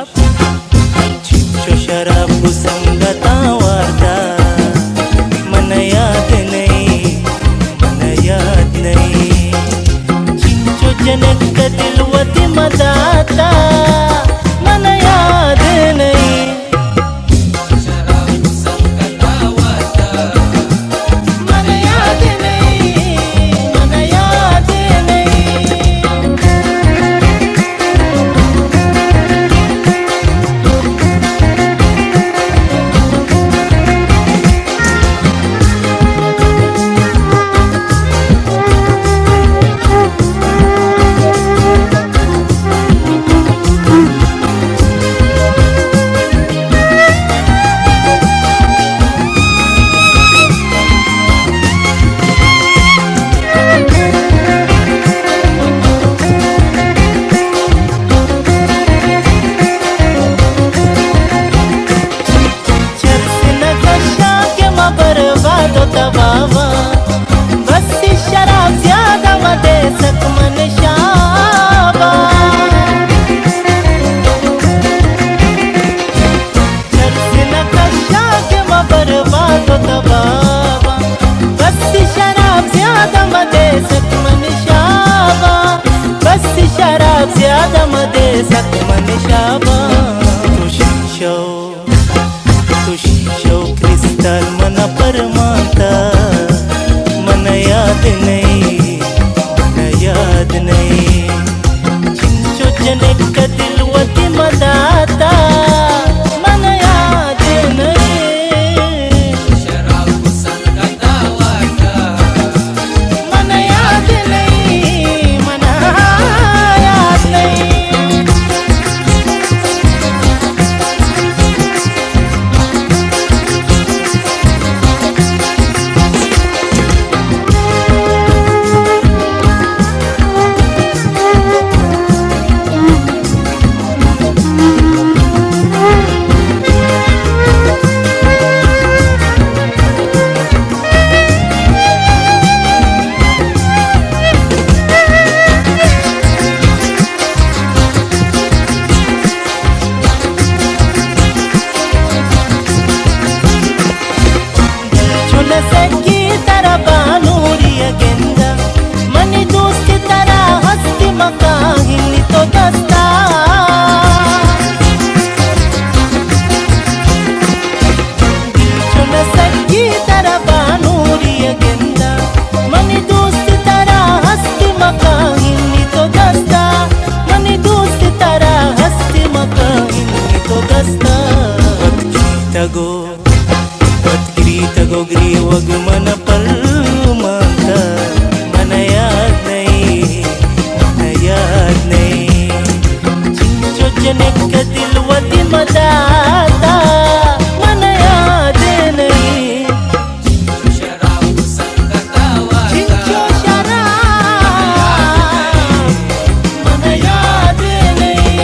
शराब चिंचो शराब संगता वार्ता मन याद नहीं चिंचो जनक दिलवती मदाता मन याद नहीं बाबा बस शराब ज्यादा मदे सक मन शाबा नक्शा के बर्बाद होता बाबा बस शराब ज्यादा मदे सक मन शाबा बस शराब ज्यादा मदे सक मन शाबा तुषो क्रिस्टल मन परमाता मन याद नहीं चिंचो जनक दिलवती मदाता मन याद नहीं शराब संगता वार्ता मन याद नहीं मन याद नहीं की तरह बानूरी गेंदा मनी दोस्त तरह हस्ती मकाहिनी तो दस्ता की तरह बानूरी गेंदा मनी दोस्त तरह हस्ती मकाहिनी तो दस्ता मनी दोस्त तरह हस्ती मकाहिनी तो दस्ता तगो तगो ग्रीवग मन परमाता मन याद नहीं चिंचो जनक दिलवती मदाता मन याद नहीं शराब संगता वार्ता चिंचो शराब मन याद नहीं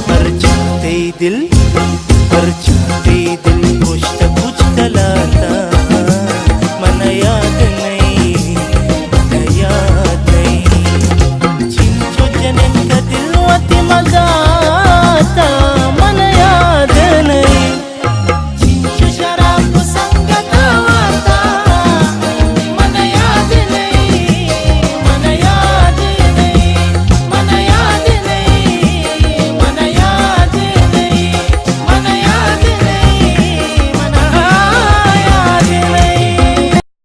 पर जाते दिल कुछ तो कुछ कलाता मन याद नहीं चिंचो जनक दिलवती मजा